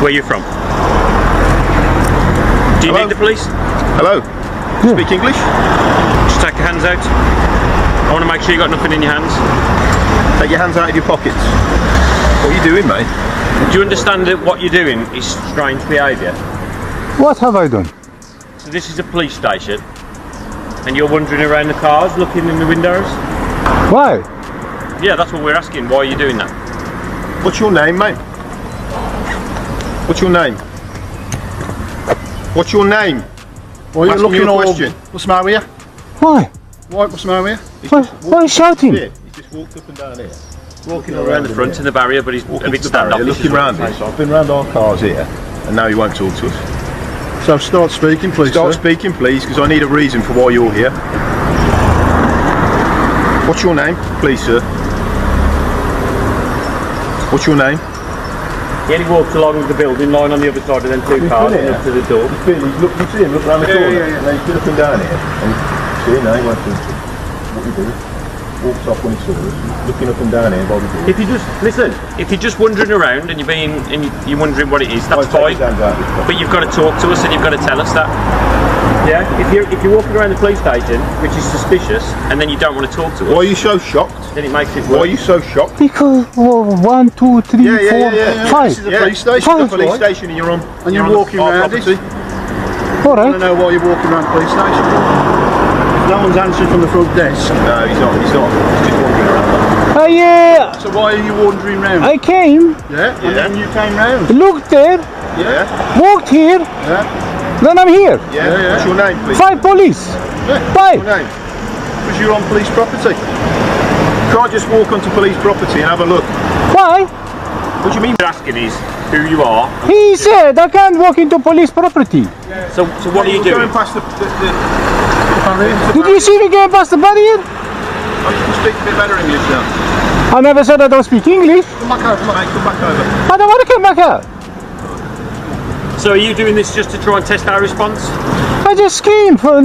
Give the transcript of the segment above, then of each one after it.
Where are you from? Do you need the police? Hello. Speak English? Just take your hands out. I want to make sure you got nothing in your hands. Take your hands out of your pockets. What are you doing, mate? Do you understand that what you're doing is strange behaviour? What have I done? So this is a police station, and you're wandering around the cars, looking in the windows? Why? Yeah, that's what we're asking. Why are you doing that? What's your name, mate? What's your name? What's your name? Why are you looking all... question. What's the matter with you? Why? What's the matter with you? Why are you shouting? Here. He's just walked up and down here. Walking around the front in the barrier, but he's a bit standoffish. Looking round here. So I've been round our cars here, and now he won't talk to us. So start speaking, please. Start speaking, please, because I need a reason for why you're here. What's your name, please, sir? What's your name? He only walked along the building line on the other side of them two cars and up to the door. You see him, look round the corner. And then he's been up and down here. And see, now he won't talk to us. What you do? Walks off when he saw us, looking up and down here by the door. If you just listen, if you're just wandering around and you're wondering what it is, that's fine. But you've got to talk to us and you've got to tell us that. Yeah. If you're walking around the police station, which is suspicious, and then you don't want to talk to us. Why are you so shocked? Then it makes it worse. Why are you so shocked? Because 1, 2, 3, 4, 5. This is a police station. The police station, and you're on. And you're walking around it. All I right. don't know why you're walking around the police station. No one's answering from the front desk. No, he's not. He's just walking around. Yeah. So why are you wandering round? I came, Yeah, and then you came round. looked there, Yeah. walked here, Yeah, then I'm here. Yeah. What's your name, please? 5 police. yeah. 5. Your name? Because you're on police property. You can't just walk onto police property and have a look. Why? What do you mean? What asking is who you are. He said I can't walk into police property. So what are you You're doing? going past the Did you see me going past the barrier? Oh, you can speak a bit better English now. I never said I don't speak English. Come back over, mate. Come back over. I don't want to come back out. So are you doing this just to try and test our response? I just came for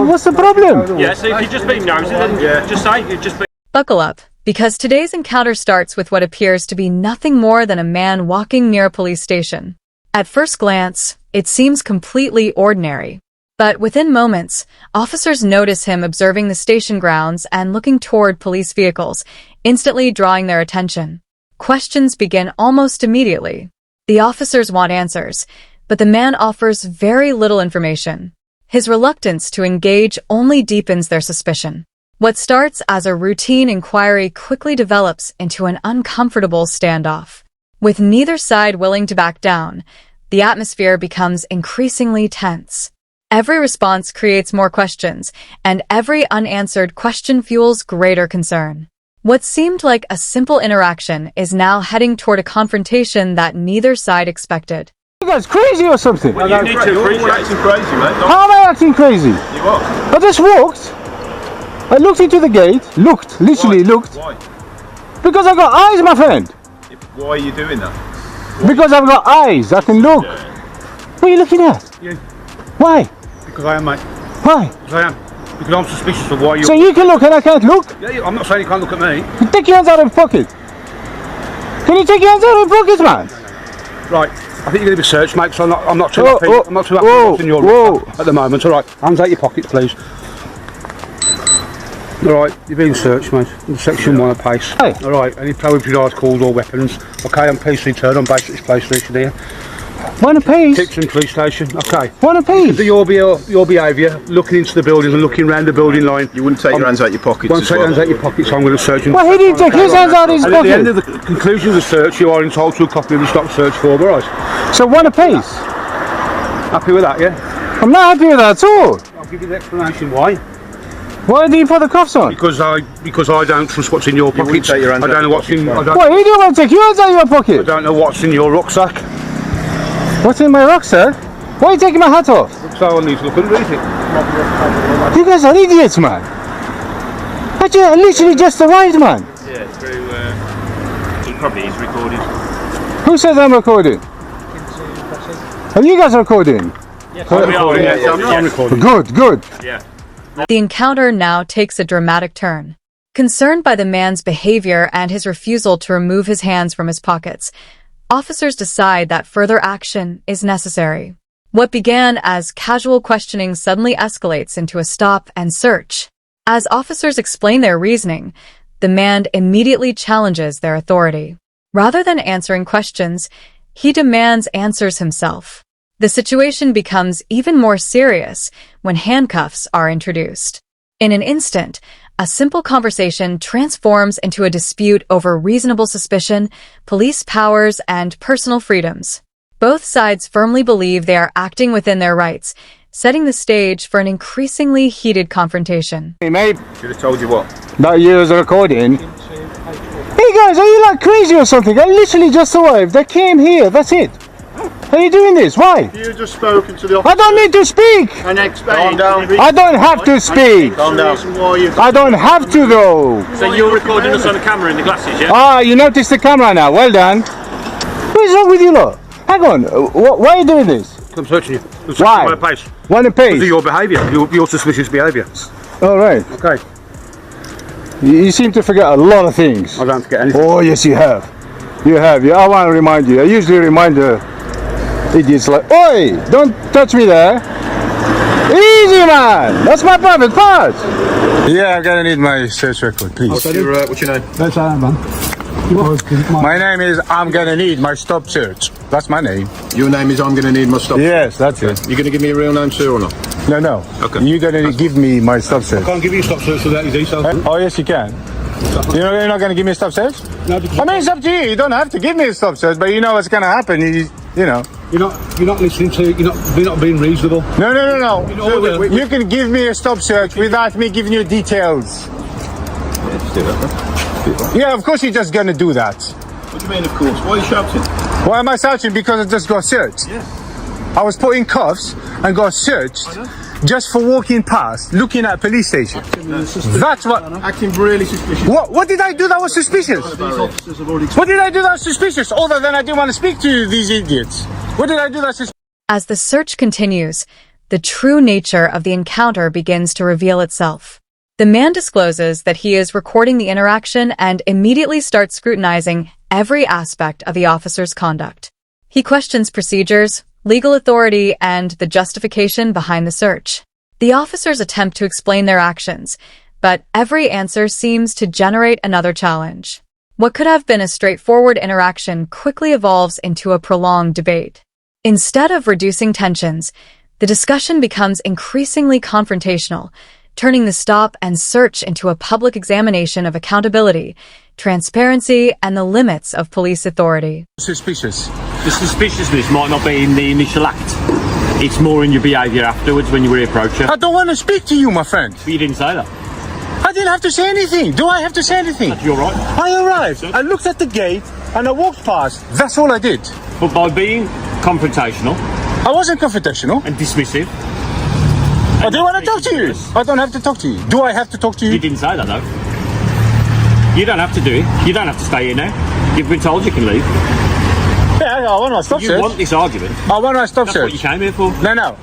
what's the problem? Yeah. So if you're just being nosy, then just say you're just being. Buckle up, because today's encounter starts with what appears to be nothing more than a man walking near a police station. At first glance, it seems completely ordinary. But within moments, officers notice him observing the station grounds and looking toward police vehicles, instantly drawing their attention. Questions begin almost immediately. The officers want answers, but the man offers very little information. His reluctance to engage only deepens their suspicion. What starts as a routine inquiry quickly develops into an uncomfortable standoff. With neither side willing to back down, the atmosphere becomes increasingly tense. Every response creates more questions, and every unanswered question fuels greater concern. What seemed like a simple interaction is now heading toward a confrontation that neither side expected. You guys crazy or something? Well, you need to You're appreciate. acting crazy, mate. How am I acting crazy? You are. I just walked. I looked into the gate. Literally looked. Why? Because I got eyes, my friend. Why are you doing that? Because I've got eyes. I can look. What are you looking at? You. Why? Because I am, mate. Why? Because I am. Because I'm suspicious of why you... So you can look and I can't look? Yeah, I'm not saying you can't look at me. Take your hands out of your pocket. Can you take your hands out of your pocket, man? Right. I think you're going to be searched, mate, so I'm not too happy. I'm not too happy whoa, what's in your whoa. at the moment. All right. Hands out your pockets, please. All right. You're being searched, mate. In section 1 of PACE. Hey. All right. Any prohibited calls or weapons. Okay, I'm police return. I'm based at this police station here. One apiece. Tipton police station. Okay. One apiece. Your behaviour, looking into the buildings and looking round the building line. You wouldn't take your hands out your pockets. Won't take your hands out your pockets, so I'm going to search. Well, he didn't take his hands out of his And at the end pocket. of the conclusion of the search, you are entitled to a copy of the stop search form, alright? So one apiece. Happy with that, yeah? I'm not happy with that at all. I'll give you the explanation why. Why do you put the cuffs on? Because I don't trust what's in your wouldn't pockets. take your hands I out don't know your what's in. pockets, I What, you don't want to take your hands out of your pocket? don't know what's in your rucksack. What's in my rucksack? Why are you taking my hat off? So I need to look and read it. You guys are idiots, man. I literally just arrived, man. Yeah, through. He probably is recorded. Who says I'm recording? Are you guys recording? Yes, we are. Yeah, I'm recording. Good. Yeah. The encounter now takes a dramatic turn. Concerned by the man's behavior and his refusal to remove his hands from his pockets, Officers decide that further action is necessary. What began as casual questioning suddenly escalates into a stop and search. As officers explain their reasoning, the man immediately challenges their authority. Rather than answering questions, he demands answers himself. The situation becomes even more serious when handcuffs are introduced. In an instant, a simple conversation transforms into a dispute over reasonable suspicion, police powers, and personal freedoms. Both sides firmly believe they are acting within their rights, setting the stage for an increasingly heated confrontation. Hey mate, Should have told you what. that you was recording. Hey guys, are you like crazy or something? I literally just arrived. I came here, that's it. Are you doing this? Why? You just spoken to the officer I don't need to speak. and Calm explained down. I don't have to speak. Calm down. I don't have to though. So you're recording us on the camera in the glasses, yeah? Ah, you noticed the camera now. Well done. What is wrong with you lot? Hang on. Why are you doing this? I'm searching you. I'm searching Why? my place. Want to Because of pay? your behaviour, your suspicious behaviour. All right. Okay. You seem to forget a lot of things. I don't forget anything. Oh yes, you have. You have. Yeah, I want to remind you. I usually remind the idiots like, "Oi, don't touch me there. Easy, man. That's my private part." Yeah, I'm gonna need my search record, please. What's your name? That's all right, man. My name is I'm gonna need my stop search. That's my name. Your name is I'm going to need my stop. Yes, that's it. You're going to give me a real name, sir, or not? No. Okay. You're gonna give me my stop search. Can't give you a stop search without your details. Oh yes, you can. You're not gonna give me a stop search? No, because I mean, it's up to you. You don't have to give me a stop search, but you know what's gonna happen. You know. you're not listening to. You're not being reasonable. No. know, You can give me a stop search without me giving you details. Yeah, just do that. Yeah, of course you're just gonna do that. What do you mean, of course? Why are you shouting? Why am I searching? Because I just got searched. Yes. I was put in cuffs and got searched just for walking past, looking at a police station. That's what. Acting really suspicious. What did I do that was suspicious? These officers have already What did I do that was suspicious? Other than I didn't want to speak to these idiots. What did I do that's suspicious? As the search continues, the true nature of the encounter begins to reveal itself. The man discloses that he is recording the interaction and immediately starts scrutinizing every aspect of the officer's conduct. He questions procedures, legal authority, and the justification behind the search. The officers attempt to explain their actions, but every answer seems to generate another challenge. What could have been a straightforward interaction quickly evolves into a prolonged debate. Instead of reducing tensions, the discussion becomes increasingly confrontational, turning the stop and search into a public examination of accountability, transparency, and the limits of police authority. Suspicious. The suspiciousness might not be in the initial act. It's more in your behaviour afterwards when you reapproach her. I don't want to speak to you, my friend. But you didn't say that. I didn't have to say anything. Do I have to say anything? That's your right. I arrived. I looked at the gate and I walked past. That's all I did. But by being confrontational I wasn't confrontational. and dismissive, I do want to talk to you. I don't have to talk to you. Do I have to talk to you you? didn't say that though. You don't have to do it. You don't have to stay here now. You've been told you can leave. Yeah, I want my stop You search. want this argument. I want my stop That's what you search. came here for. No.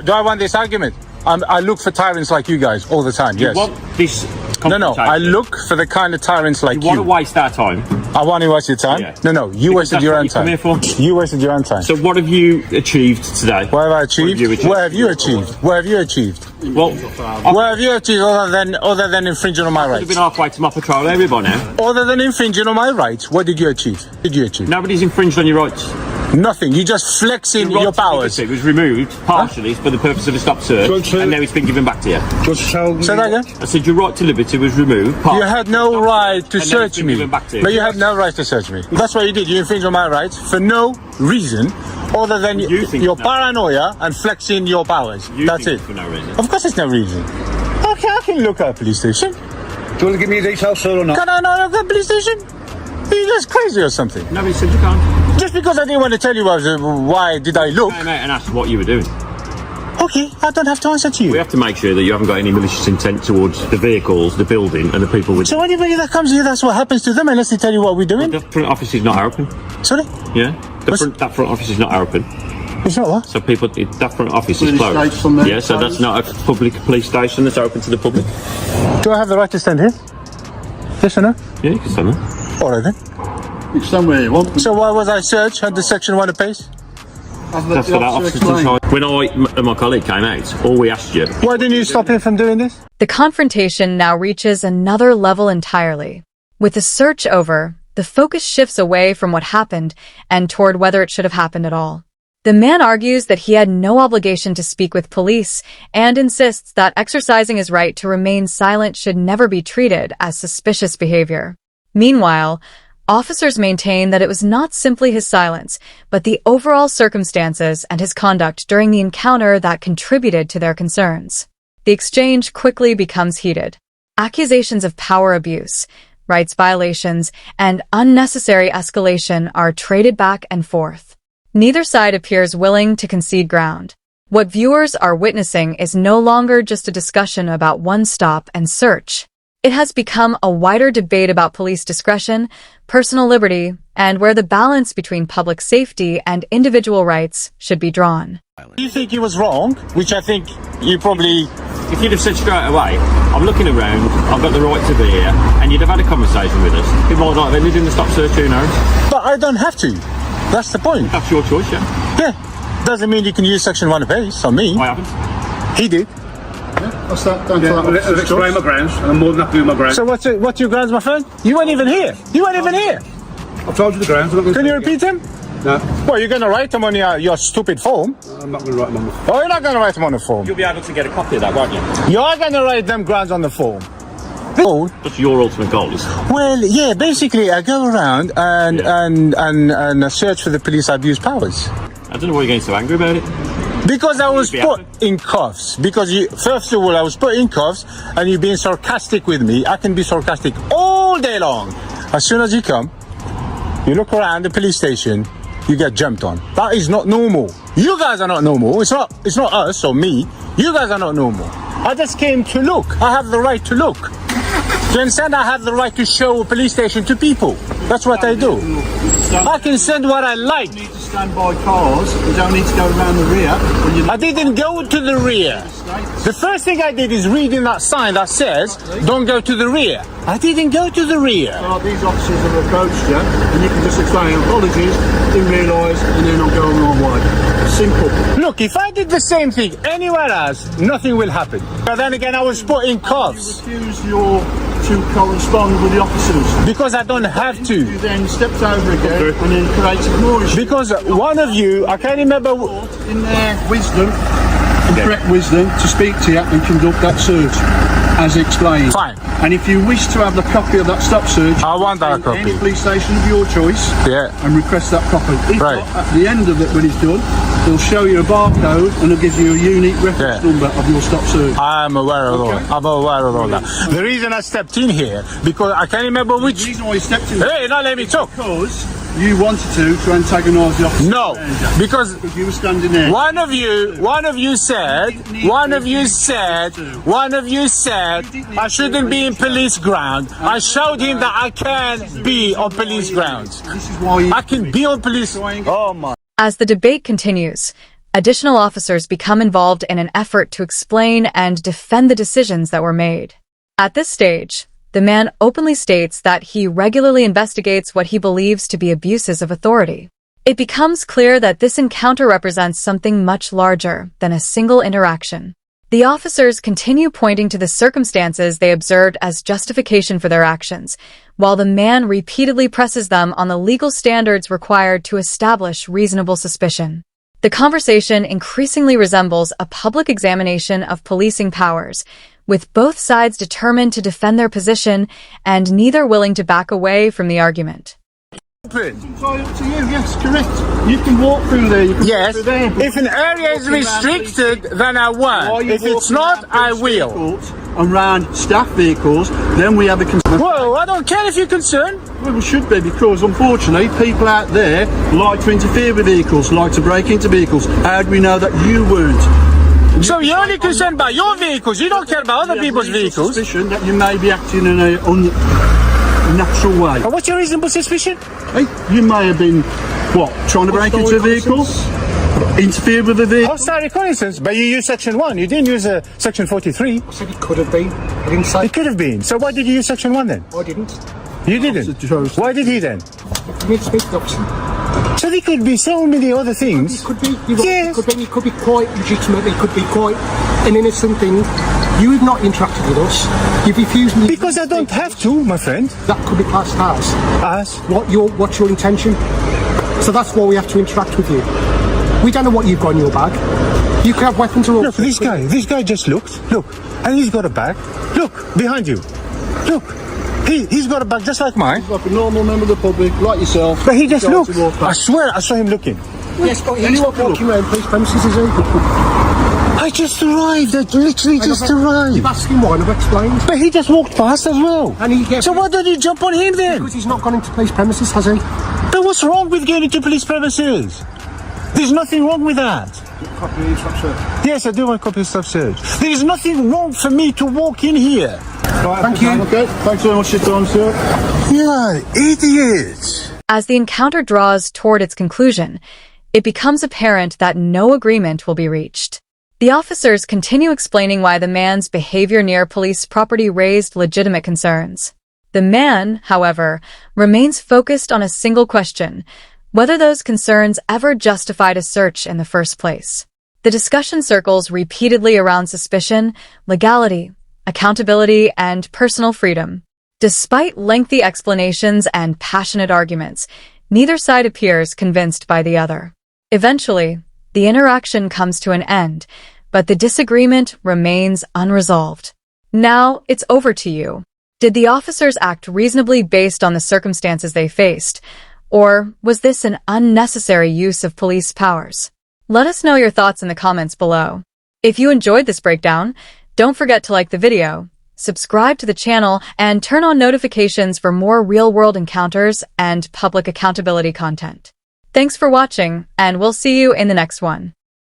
Do I want this argument? I look for tyrants like you guys all the time. You Yes. want this No. I confrontation. look for the kind of tyrants like You want to you. waste our time. I want to waste your time. Yeah. No. You Because wasted that's your what own you come time. here for. You wasted your own time. So what have you achieved today? What have I achieved? you achieved? What have you achieved? What have you achieved? Well, What have you achieved other than infringing on my I've rights? been halfway to my patrol area by now. Other than infringing on my rights, what did you achieve? Did you achieve? Nobody's infringed on your rights. Nothing. You just flexing Your your right to powers. liberty was removed partially for the purpose of a stop search, Go to- and now it's been given back to you. Just tell me. Say that again. I said your right to liberty was removed. You partially had no right to and now it's search been me. given back to you. But you had no right to search me. That's what you did. You infringed on my rights for no reason other than You think your no. paranoia and flexing your powers. You That's think it. for no reason. Of course it's no reason. Okay, I can look at a police station. Do you want to give me your details, sir, or not? Can I not look at a police station? Are you guys crazy or something? Nobody said you can't. Just because I didn't want to tell you why did I look. Came out and asked what you were doing. Okay, I don't have to answer to We you. have to make sure that you haven't got any malicious intent towards the vehicles, the building, and the people with. So anybody that comes here, that's what happens to them unless they tell you what we're doing. The front office is not open. Sorry? Yeah, What's- that front office is not open. It's not what? So people, that front office is Police closed. station there, Yeah, so that's not a public police station that's open to the public. Do I have the right to stand here? Yes or no? Yeah, you can stand there. All right then. You can stand where you want. So why was I searched under Section 1 apace? That's for that officer to decide. When I and my colleague came out, all we asked you. Why didn't you stop him from doing this? The confrontation now reaches another level entirely. With the search over, the focus shifts away from what happened and toward whether it should have happened at all. The man argues that he had no obligation to speak with police and insists that exercising his right to remain silent should never be treated as suspicious behavior. Meanwhile, officers maintain that it was not simply his silence, but the overall circumstances and his conduct during the encounter that contributed to their concerns. The exchange quickly becomes heated. Accusations of power abuse, rights violations, and unnecessary escalation are traded back and forth. Neither side appears willing to concede ground. What viewers are witnessing is no longer just a discussion about one stop and search. It has become a wider debate about police discretion, personal liberty, and where the balance between public safety and individual rights should be drawn. You think he was wrong, which I think you probably... If you'd have said straight away, I'm looking around, I've got the right to be here, and you'd have had a conversation with us, it might not have ended in the stop search, who knows? But I don't have to. That's the point. That's your choice, yeah. Yeah. Doesn't mean you can use Section 1 apace on me. I haven't. He did. That's that down to that I've officer's explained choice. my grounds, and I'm more than happy with my grounds. So what's your grounds, my friend? You weren't even here. You weren't even here. I've told you the grounds. I'm not going Can you repeat them? No, Well, you're going to write them on your stupid form. I'm not going to write them on the phone. Oh, you're not going to write them on the form. You'll be able to get a copy of that, won't you? You're going to write them grounds on the form. That's your ultimate goal, is Well, yeah, basically I go around and search for the police abuse powers. I don't know why you're getting so angry about it. Because I was Be put happy. in cuffs. Because first of all, I was put in cuffs and you're being sarcastic with me. I can be sarcastic all day long. As soon as you come, you look around the police station, you get jumped on. That is not normal. You guys are not normal. It's not us or me. You guys are not normal. I just came to look. I have the right to look. Do you understand? I have the right to show a police station to people. That's what I do. I can send what I like. You need to stand by cars. You don't need to go around the rear. When you I didn't go to the rear. The first thing I did is reading that sign that says, don't go to the rear. I didn't go to the rear. These officers have approached you, and you can just explain apologies, didn't realise, and then I'm going the wrong way. Simple. Look, if I did the same thing anywhere else, nothing will happen. But then again, I was put in cuffs. You refuse to correspond with the officers. Because I don't have You to. then stepped over again and then created more issues. Because one of you, I can't remember... In their wisdom, and correct wisdom, to speak to you and conduct that search, as explained. Fine. And if you wish to have the copy of that stop search, I want that attend copy. any police station of your choice, Yeah. and request that copy. If Right. not, at the end of it, when it's done, they'll show you a barcode and it'll give you a unique reference Yeah. number of your stop search. I'm aware of all. Okay. I'm aware of all that. The reason I stepped in here, because I can't remember The which... reason why you stepped in Hey, not let me talk. because you wanted to antagonise the officer. No, because Because you were standing there. one of you said, I shouldn't be in police ground. I showed him that I can be on police grounds. This is why you I can be on police. Oh my. As the debate continues, additional officers become involved in an effort to explain and defend the decisions that were made. At this stage, the man openly states that he regularly investigates what he believes to be abuses of authority. It becomes clear that this encounter represents something much larger than a single interaction. The officers continue pointing to the circumstances they observed as justification for their actions, while the man repeatedly presses them on the legal standards required to establish reasonable suspicion. The conversation increasingly resembles a public examination of policing powers, with both sides determined to defend their position and neither willing to back away from the argument. entirely up to you, yes, correct. You can walk through there, you can Yes, walk through there. if an area is restricted, then I won't. If it's not, I will. And round staff vehicles, then we have a concern. Well, I don't care if you're concerned. Well, we should be, because unfortunately people out there like to interfere with vehicles, like to break into vehicles. How do we know that you weren't? So you're only concerned about your vehicles. You don't care about other people's vehicles. Suspicion that you may be acting in a unnatural way. And what's your reasonable suspicion? Hey, you may have been, what, trying to break into a vehicle? Interfere with a vehicle? Hostile reconnaissance, but you used Section 1. You didn't use Section 43. I said it could have been. I didn't say It could have been. So why did you use Section 1 then? I didn't. You didn't. Officer chose- Why did he then? Let's speak to officer. So there could be so many other things. It could be, you're right, Yes. it could be quite legitimate, it could be quite an innocent thing. You have not interacted with us. You've refused me. Because I don't have to, my friend. That could be classed as. As? What's your intention? So that's why we have to interact with you. We don't know what you've got in your bag. You could have weapons or all. Look, this guy just looked. Look, and he's got a bag. Look, behind you. Look, he's got a bag just like mine. Like a normal member of the public, like yourself. But he just Decides looked. to walk I past. swear, I saw him looking. Yes, but he's Anyone not can walking look. around police premises, is he? I just arrived. I literally just You've arrived. asked him why, and I've explained. But he just walked past as well. And he gets So why don't you jump on him then? because he's not gone into police premises, has he? But what's wrong with going into police premises? There's nothing wrong with that. Copy of stop search. Yes, I do want a copy of stop search. There is nothing wrong for me to walk in here. Right, Thank you. Okay, thanks very much for your time, sir. Yeah, idiot. As the encounter draws toward its conclusion, it becomes apparent that no agreement will be reached. The officers continue explaining why the man's behavior near police property raised legitimate concerns. The man, however, remains focused on a single question: whether those concerns ever justified a search in the first place. The discussion circles repeatedly around suspicion, legality, accountability, and personal freedom. Despite lengthy explanations and passionate arguments, neither side appears convinced by the other. Eventually, the interaction comes to an end, but the disagreement remains unresolved. Now, it's over to you. Did the officers act reasonably based on the circumstances they faced, or was this an unnecessary use of police powers? Let us know your thoughts in the comments below. If you enjoyed this breakdown, don't forget to like the video, subscribe to the channel, and turn on notifications for more real-world encounters and public accountability content. Thanks for watching, and we'll see you in the next one.